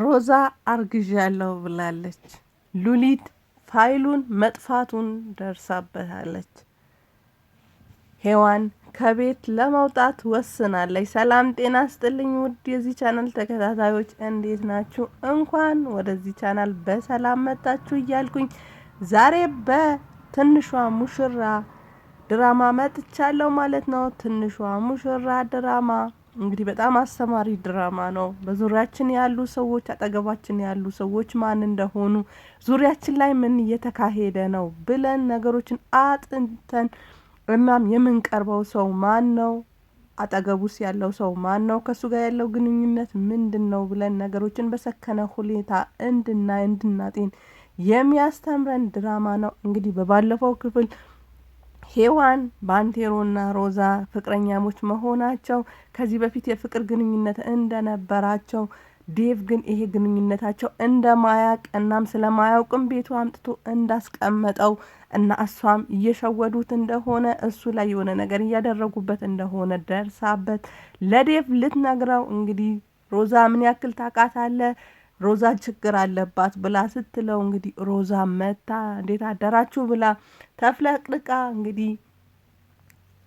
ሮዛ አርግዣለሁ ብላለች። ሉሊት ፋይሉን መጥፋቱን ደርሳበታለች። ሔዋን ከቤት ለመውጣት ወስናለች። ሰላም ጤና ስጥልኝ ውድ የዚህ ቻናል ተከታታዮች እንዴት ናችሁ? እንኳን ወደዚህ ቻናል በሰላም መጣችሁ እያልኩኝ ዛሬ በትንሿ ሙሽራ ድራማ መጥቻለሁ ማለት ነው። ትንሿ ሙሽራ ድራማ እንግዲህ በጣም አስተማሪ ድራማ ነው። በዙሪያችን ያሉ ሰዎች፣ አጠገባችን ያሉ ሰዎች ማን እንደሆኑ፣ ዙሪያችን ላይ ምን እየተካሄደ ነው ብለን ነገሮችን አጥንተን እናም የምንቀርበው ሰው ማን ነው፣ አጠገቡስ ያለው ሰው ማን ነው፣ ከሱ ጋር ያለው ግንኙነት ምንድነው ብለን ነገሮችን በሰከነ ሁኔታ እንድናጤን የሚያስተምረን ድራማ ነው። እንግዲህ በባለፈው ክፍል ሔዋን ባንቴሮና ሮዛ ፍቅረኛሞች መሆናቸው ከዚህ በፊት የፍቅር ግንኙነት እንደነበራቸው ዴቭ ግን ይሄ ግንኙነታቸው እንደማያውቅ እናም ስለማያውቅም ቤቱ አምጥቶ እንዳስቀመጠው እና እሷም እየሸወዱት እንደሆነ እሱ ላይ የሆነ ነገር እያደረጉበት እንደሆነ ደርሳበት ለዴቭ ልትነግረው እንግዲህ ሮዛ ምን ያክል ታውቃታለህ፣ ሮዛ ችግር አለባት ብላ ስትለው እንግዲህ ሮዛ መታ እንዴት አደራችሁ ብላ ተፍለቅልቃ እንግዲህ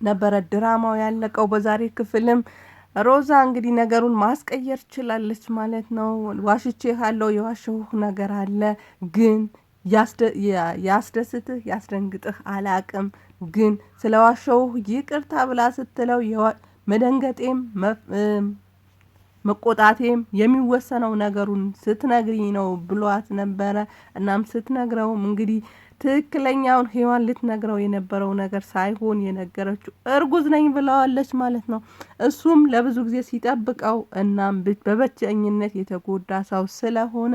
ነበረ ድራማው ያለቀው። በዛሬ ክፍልም ሮዛ እንግዲህ ነገሩን ማስቀየር ችላለች ማለት ነው። ዋሽቼ ካለው የዋሸሁህ ነገር አለ ግን ያስደስትህ ያስደንግጥህ አላቅም፣ ግን ስለዋሸሁህ ይቅርታ ብላ ስትለው መደንገጤም መቆጣቴም የሚወሰነው ነገሩን ስትነግሪ ነው ብሏት ነበረ። እናም ስትነግረውም እንግዲህ ትክክለኛውን ሔዋን ልትነግረው የነበረው ነገር ሳይሆን የነገረችው እርጉዝ ነኝ ብለዋለች ማለት ነው። እሱም ለብዙ ጊዜ ሲጠብቀው እናም በብቸኝነት የተጎዳ ሰው ስለሆነ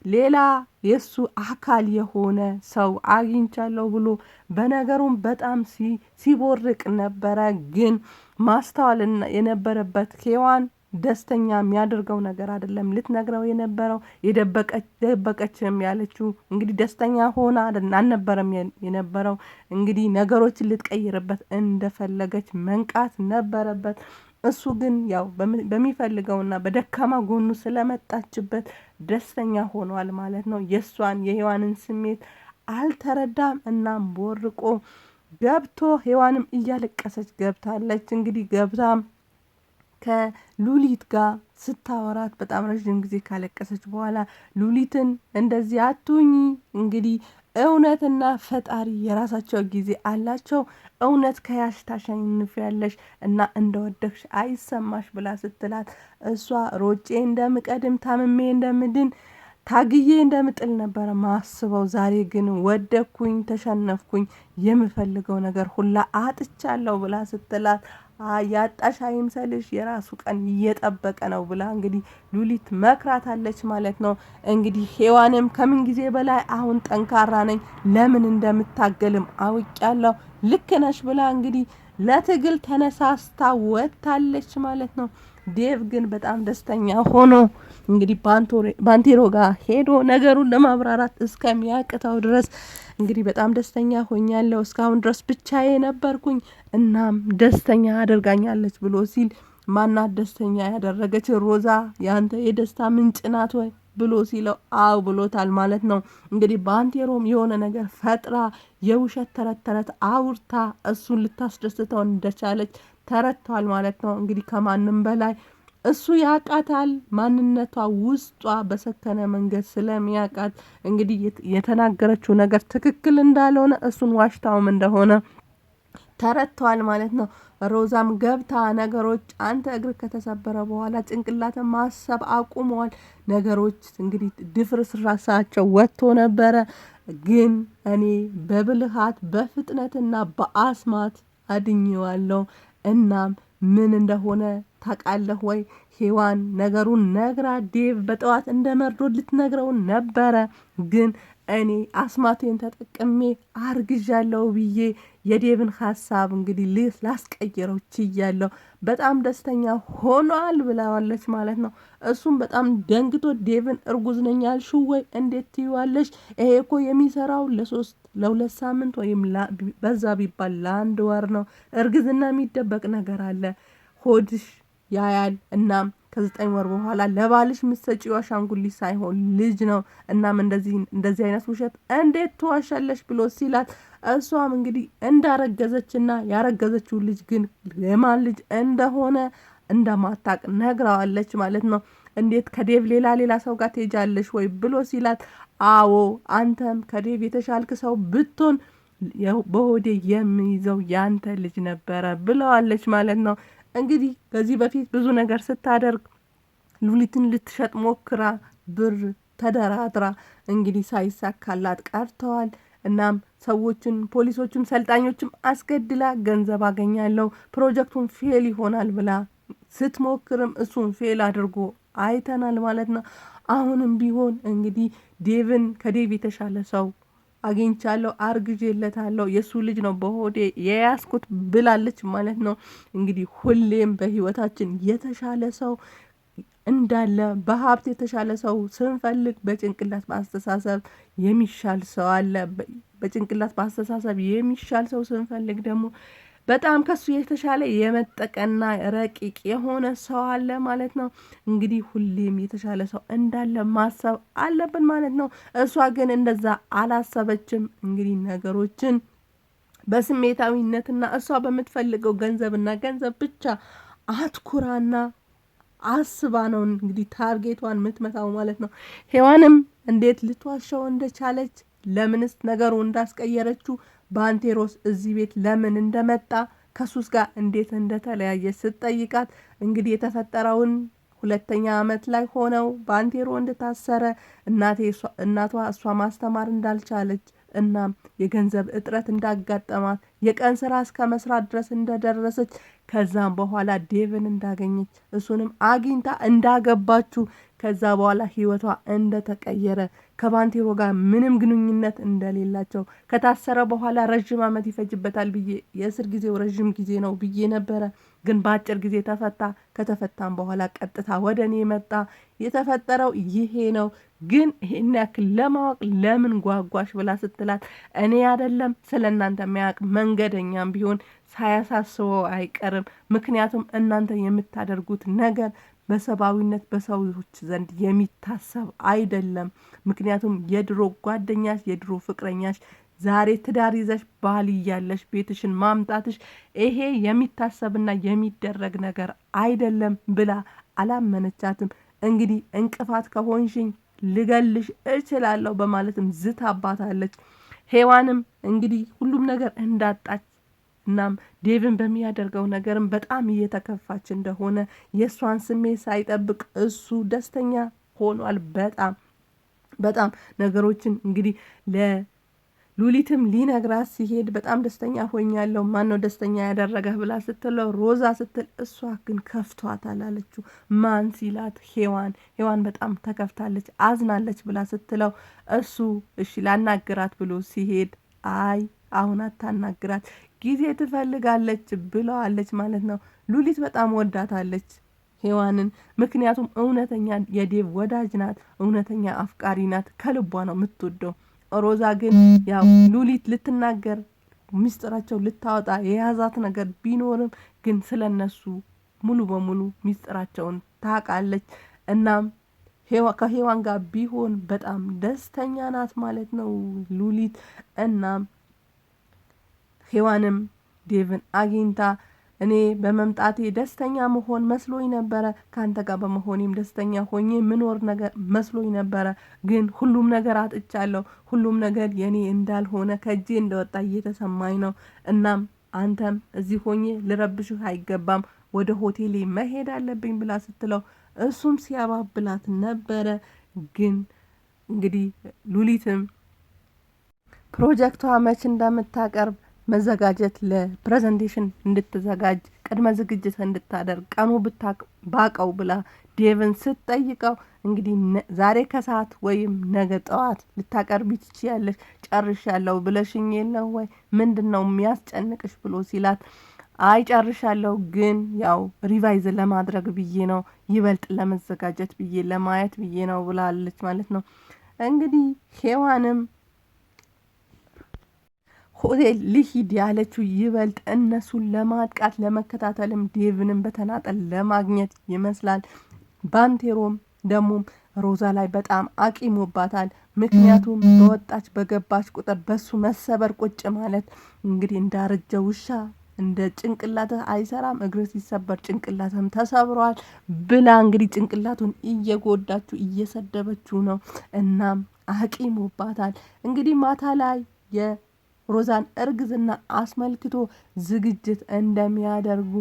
ሌላ የሱ አካል የሆነ ሰው አግኝቻለሁ ብሎ በነገሩም በጣም ሲቦርቅ ነበረ። ግን ማስተዋል የነበረበት ሔዋን ደስተኛ የሚያደርገው ነገር አይደለም ልትነግረው የነበረው። የደበቀችም ያለችው እንግዲህ ደስተኛ ሆና አልነበረም የነበረው። እንግዲህ ነገሮችን ልትቀይርበት እንደፈለገች መንቃት ነበረበት። እሱ ግን ያው በሚፈልገውና በደካማ ጎኑ ስለመጣችበት ደስተኛ ሆኗል ማለት ነው። የሔዋንን ስሜት አልተረዳም። እናም ቦርቆ ገብቶ ሔዋንም እያለቀሰች ገብታለች። እንግዲህ ገብታም ከሉሊት ጋር ስታወራት በጣም ረዥም ጊዜ ካለቀሰች በኋላ ሉሊትን እንደዚህ አትሁኚ፣ እንግዲህ እውነትና ፈጣሪ የራሳቸው ጊዜ አላቸው። እውነት ከያሽ ታሸንፊያለሽ እና እንደወደቅሽ አይሰማሽ ብላ ስትላት እሷ ሮጬ እንደምቀድም ታምሜ እንደምድን ታግዬ እንደምጥል ነበረ ማስበው። ዛሬ ግን ወደኩኝ፣ ተሸነፍኩኝ፣ የምፈልገው ነገር ሁላ አጥቻለሁ ብላ ስትላት ያጣሽ አይምሰልሽ የራሱ ቀን እየጠበቀ ነው ብላ እንግዲህ ሉሊት መክራታለች ማለት ነው። እንግዲህ ሔዋንም ከምን ጊዜ በላይ አሁን ጠንካራ ነኝ፣ ለምን እንደምታገልም አውቄያለሁ፣ ልክ ነሽ ብላ እንግዲህ ለትግል ተነሳስታ ወጥታለች ማለት ነው። ዴቭ ግን በጣም ደስተኛ ሆኖ እንግዲህ ባንቴሮ ጋር ሄዶ ነገሩን ለማብራራት እስከሚያቅተው ድረስ እንግዲህ በጣም ደስተኛ ሆኛለሁ፣ እስካሁን ድረስ ብቻዬ ነበርኩኝ፣ እናም ደስተኛ አድርጋኛለች ብሎ ሲል ማናት ደስተኛ ያደረገች ሮዛ ያንተ የደስታ ምንጭ ናት ወይ ብሎ ሲለው አው ብሎታል ማለት ነው። እንግዲህ ባንቴሮም የሆነ ነገር ፈጥራ የውሸት ተረት አውርታ እሱን ልታስደስተው እንደቻለች ተረድቷል ማለት ነው። እንግዲህ ከማንም በላይ እሱ ያቃታል። ማንነቷ ውስጧ በሰከነ መንገድ ስለሚያቃት እንግዲህ የተናገረችው ነገር ትክክል እንዳልሆነ እሱን ዋሽታውም እንደሆነ ተረድቷል ማለት ነው። ሮዛም ገብታ ነገሮች አንተ እግር ከተሰበረ በኋላ ጭንቅላትን ማሰብ አቁመዋል። ነገሮች እንግዲህ ድፍርስራሳቸው ወጥቶ ነበረ። ግን እኔ በብልሃት በፍጥነትና በአስማት አድኜዋለሁ። እናም ምን እንደሆነ ታውቃለህ ወይ? ሔዋን ነገሩን ነግራ ዴቭ በጠዋት እንደ መርዶ ልትነግረው ነበረ። ግን እኔ አስማቴን ተጠቅሜ አርግዣለሁ ብዬ የዴቭን ሀሳብ እንግዲህ ላስቀይረው ችያለሁ። በጣም ደስተኛ ሆኗል ብላዋለች ማለት ነው። እሱም በጣም ደንግጦ ዴቭን እርጉዝ ነኝ ያልሽው ወይ እንዴት ትይዋለሽ? ይሄ እኮ የሚሰራው ለሁለት ሳምንት ወይም በዛ ቢባል ለ1 ወር ነው። እርግዝና የሚደበቅ ነገር አለ፣ ሆድሽ ያያል። እናም ከ9 ወር በኋላ ለባልሽ ምትሰጪው አሻንጉሊት ሳይሆን ልጅ ነው። እናም እንደዚህ አይነት ውሸት እንዴት ትዋሻለሽ ብሎ ሲላት እሷም እንግዲህ እንዳረገዘችና ያረገዘችው ልጅ ግን የማን ልጅ እንደሆነ እንደማታቅ ነግራዋለች ማለት ነው። እንዴት ከዴቭ ሌላ ሰው ጋር ትሄጃለሽ ወይ ብሎ ሲላት አዎ አንተም ከዴቭ የተሻልክ ሰው ብትሆን በሆዴ የሚይዘው ያንተ ልጅ ነበረ ብለዋለች ማለት ነው። እንግዲህ ከዚህ በፊት ብዙ ነገር ስታደርግ ሉሊትን ልትሸጥ ሞክራ ብር ተደራድራ እንግዲህ ሳይሳካላት ቀርተዋል። እናም ሰዎችን ፖሊሶችም ሰልጣኞችም አስገድላ ገንዘብ አገኛለሁ ፕሮጀክቱን ፌል ይሆናል ብላ ስትሞክርም እሱን ፌል አድርጎ አይተናል ማለት ነው። አሁንም ቢሆን እንግዲህ ዴቭን ከዴቭ የተሻለ ሰው አግኝቻለሁ፣ አርግዤለታለሁ፣ የሱ ልጅ ነው በሆዴ የያዝኩት ብላለች ማለት ነው። እንግዲህ ሁሌም በህይወታችን የተሻለ ሰው እንዳለ በሀብት የተሻለ ሰው ስንፈልግ በጭንቅላት በአስተሳሰብ የሚሻል ሰው አለ። በጭንቅላት በአስተሳሰብ የሚሻል ሰው ስንፈልግ ደግሞ በጣም ከሱ የተሻለ የመጠቀና ረቂቅ የሆነ ሰው አለ ማለት ነው። እንግዲህ ሁሌም የተሻለ ሰው እንዳለ ማሰብ አለብን ማለት ነው። እሷ ግን እንደዛ አላሰበችም። እንግዲህ ነገሮችን በስሜታዊነትና እሷ በምትፈልገው ገንዘብና ገንዘብ ብቻ አትኩራና አስባ ነው እንግዲህ ታርጌቷን የምትመታው ማለት ነው። ሔዋንም እንዴት ልትዋሻው እንደቻለች ለምንስ ነገሩ እንዳስቀየረችው ባንቴሮስ እዚህ ቤት ለምን እንደመጣ ከሱስ ጋር እንዴት እንደተለያየ ስትጠይቃት እንግዲህ የተፈጠረውን 2ኛ ዓመት ላይ ሆነው ባንቴሮ እንደታሰረ እናቷ እሷ ማስተማር እንዳልቻለች እናም የገንዘብ እጥረት እንዳጋጠማት የቀን ስራ እስከ መስራት ድረስ እንደደረሰች ከዛም በኋላ ዴቭን እንዳገኘች እሱንም አግኝታ እንዳገባችው ከዛ በኋላ ህይወቷ እንደተቀየረ ከባንቴሮ ጋር ምንም ግንኙነት እንደሌላቸው ከታሰረ በኋላ ረጅም ዓመት ይፈጅበታል ብዬ የእስር ጊዜው ረጅም ጊዜ ነው ብዬ ነበረ። ግን በአጭር ጊዜ ተፈታ። ከተፈታም በኋላ ቀጥታ ወደ እኔ መጣ። የተፈጠረው ይሄ ነው። ግን ይሄን ያክል ለማወቅ ለምን ጓጓሽ ብላ ስትላት እኔ አይደለም ስለ እናንተ የሚያውቅ መንገደኛም ቢሆን ሳያሳስበው አይቀርም። ምክንያቱም እናንተ የምታደርጉት ነገር በሰብአዊነት በሰዎች ዘንድ የሚታሰብ አይደለም። ምክንያቱም የድሮ ጓደኛሽ የድሮ ፍቅረኛሽ ዛሬ ትዳር ይዘሽ ባል እያለሽ ቤትሽን ማምጣትሽ ይሄ የሚታሰብና የሚደረግ ነገር አይደለም ብላ አላመነቻትም። እንግዲህ እንቅፋት ከሆንሽኝ ልገልሽ እችላለሁ በማለትም ዝታባታለች። ሔዋንም እንግዲህ ሁሉም ነገር እንዳጣች እናም ዴቭን በሚያደርገው ነገርም በጣም እየተከፋች እንደሆነ የእሷን ስሜት ሳይጠብቅ እሱ ደስተኛ ሆኗል። በጣም ነገሮችን እንግዲህ ለሉሊትም ሊነግራት ሲሄድ በጣም ደስተኛ ሆኛለሁ፣ ማን ነው ደስተኛ ያደረገህ ብላ ስትለው ሮዛ ስትል እሷ ግን ከፍቷታል አለችው። ማን ሲላት ሔዋን በጣም ተከፍታለች አዝናለች ብላ ስትለው እሱ እሺ ላናግራት ብሎ ሲሄድ አይ አሁን አታናግራት ጊዜ ትፈልጋለች ብለዋለች ማለት ነው። ሉሊት በጣም ወዳታለች ሔዋንን፣ ምክንያቱም እውነተኛ የዴቭ ወዳጅ ናት፣ እውነተኛ አፍቃሪ ናት፣ ከልቧ ነው የምትወደው። ሮዛ ግን ያው ሉሊት ልትናገር ሚስጥራቸው ልታወጣ የያዛት ነገር ቢኖርም ግን ስለነሱ ሙሉ በሙሉ ሚስጥራቸውን ታውቃለች። እናም ከሔዋን ጋር ቢሆን በጣም ደስተኛ ናት ማለት ነው ሉሊት። እናም ሔዋንም ዴቭን አግኝታ እኔ በመምጣቴ ደስተኛ መሆን መስሎኝ ነበረ፣ ካንተ ጋር በመሆኔም ደስተኛ ሆኜ ምኖር ነገር መስሎኝ ነበረ፣ ግን ሁሉም ነገር አጥቻለሁ፣ ሁሉም ነገር የኔ እንዳልሆነ ከእጄ እንደወጣ እየተሰማኝ ነው። እናም አንተም እዚህ ሆኜ ልረብሽህ አይገባም፣ ወደ ሆቴሌ መሄድ አለብኝ ብላ ስትለው እሱም ሲያባብላት ነበረ። ግን እንግዲህ ሉሊትም ፕሮጀክቷ መች እንደምታቀርብ መዘጋጀት ለፕሬዘንቴሽን እንድትዘጋጅ ቅድመ ዝግጅት እንድታደርግ ቀኑ ባቀው ብላ ዴቭን ስትጠይቀው እንግዲህ ዛሬ ከሰዓት ወይም ነገ ጠዋት ልታቀርቢ ትችያለሽ፣ ጨርሻለሁ ብለሽኝ የለው ወይ ምንድነው የሚያስጨንቅሽ ብሎ ሲላት አይ ጨርሻለሁ፣ ግን ያው ሪቫይዝ ለማድረግ ብዬ ነው፣ ይበልጥ ለመዘጋጀት ብዬ ለማየት ብዬ ነው ብላለች ማለት ነው። እንግዲህ ሔዋንም ሆቴል ልሂድ ያለችው ይበልጥ እነሱን ለማጥቃት ለመከታተልም ዴቭንም በተናጠል ለማግኘት ይመስላል። ባንቴሮም ደግሞ ሮዛ ላይ በጣም አቂሞባታል። ምክንያቱም በወጣች በገባች ቁጥር በሱ መሰበር ቁጭ ማለት እንግዲህ እንዳረጀ ውሻ እንደ ጭንቅላትህ አይሰራም፣ እግር ሲሰበር ጭንቅላትም ተሰብሯል ብላ እንግዲህ ጭንቅላቱን እየጎዳችሁ እየሰደበችው ነው። እናም አቂሞባታል። እንግዲህ ማታ ላይ የሮዛን እርግዝና አስመልክቶ ዝግጅት እንደሚያደርጉ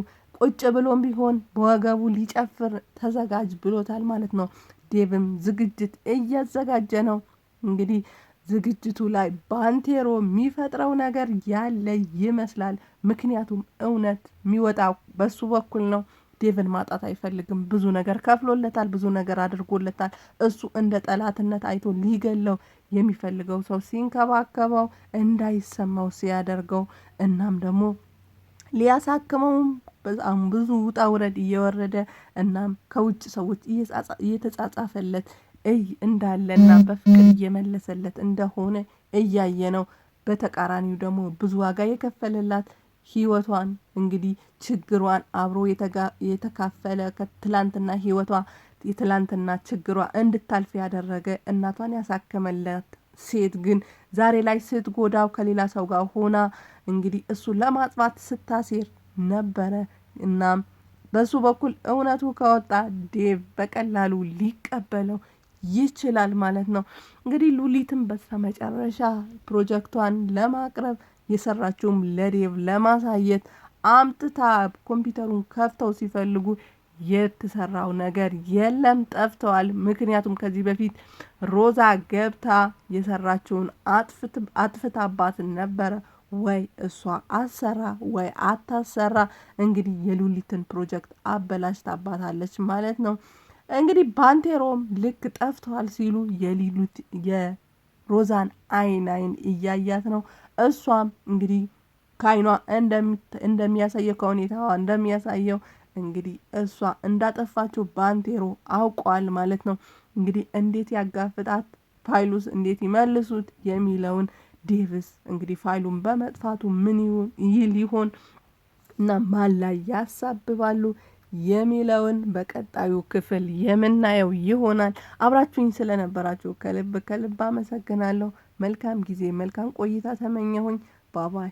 ቁጭ ብሎም ቢሆን በወገቡ ሊጨፍር ተዘጋጅ ብሎታል ማለት ነው። ዴቭም ዝግጅት እያዘጋጀ ነው። እንግዲህ ዝግጅቱ ላይ ባንቴሮ የሚፈጥረው ነገር ያለ ይመስላል። ምክንያቱም እውነት የሚወጣው በሱ በኩል ነው። ዴቭን ማጣት አይፈልግም። ብዙ ነገር ከፍሎለታል፣ ብዙ ነገር አድርጎለታል። እሱ እንደ ጠላትነት አይቶ ሊገለው የሚፈልገው ሰው ሲንከባከበው እንዳይሰማው ሲያደርገው፣ እናም ደግሞ ሊያሳክመውም በጣም ብዙ ውጣ ውረድ እየወረደ እናም ከውጭ ሰዎች እየተጻጻፈለት እንዳለና በፍቅር እየመለሰለት እንደሆነ እያየ ነው። በተቃራኒው ደግሞ ብዙ ዋጋ የከፈለላት ህይወቷን እንግዲህ ችግሯን አብሮ የተካፈለ ከትላንትና ህይወቷ የትላንትና ችግሯ እንድታልፍ ያደረገ እናቷን ያሳከመላት ሴት ግን ዛሬ ላይ ስትጎዳው ከሌላ ሰው ጋር ሆና እንግዲህ እሱን ለማጥፋት ስታሴር ነበረ። እናም በሱ በኩል እውነቱ ከወጣ ዴቭ በቀላሉ ሊቀበለው ይችላል ማለት ነው። እንግዲህ ሉሊትም በስተመጨረሻ ፕሮጀክቷን ለማቅረብ የሰራችውም ለዴቭ ለማሳየት አምጥታ ኮምፒውተሩን ከፍተው ሲፈልጉ የተሰራው ነገር የለም፣ ጠፍተዋል። ምክንያቱም ከዚህ በፊት ሮዛ ገብታ የሰራችውን አጥፍታባት ነበረ። ወይ እሷ አሰራ ወይ አታሰራ እንግዲህ የሉሊትን ፕሮጀክት አበላሽታባታለች ማለት ነው። እንግዲህ ባንቴሮም ልክ ጠፍተዋል ሲሉ የሮዛን አይን እያያት ነው። እሷም እንግዲህ ከአይኗ እንደሚያሳየው ከሁኔታዋ እንደሚያሳየው እንግዲህ እሷ እንዳጠፋችው ባንቴሮ አውቋል ማለት ነው። እንግዲህ እንዴት ያጋፍጣት፣ ፋይሉስ እንዴት ይመልሱት የሚለውን ዴቭስ እንግዲህ ፋይሉን በመጥፋቱ ምን ይል ይሆን እና ማን ላይ ያሳብባሉ የሚለውን በቀጣዩ ክፍል የምናየው ይሆናል። አብራችሁኝ ስለነበራችሁ ከልብ አመሰግናለሁ። መልካም ጊዜ መልካም ቆይታ ተመኘሁኝ። ባባይ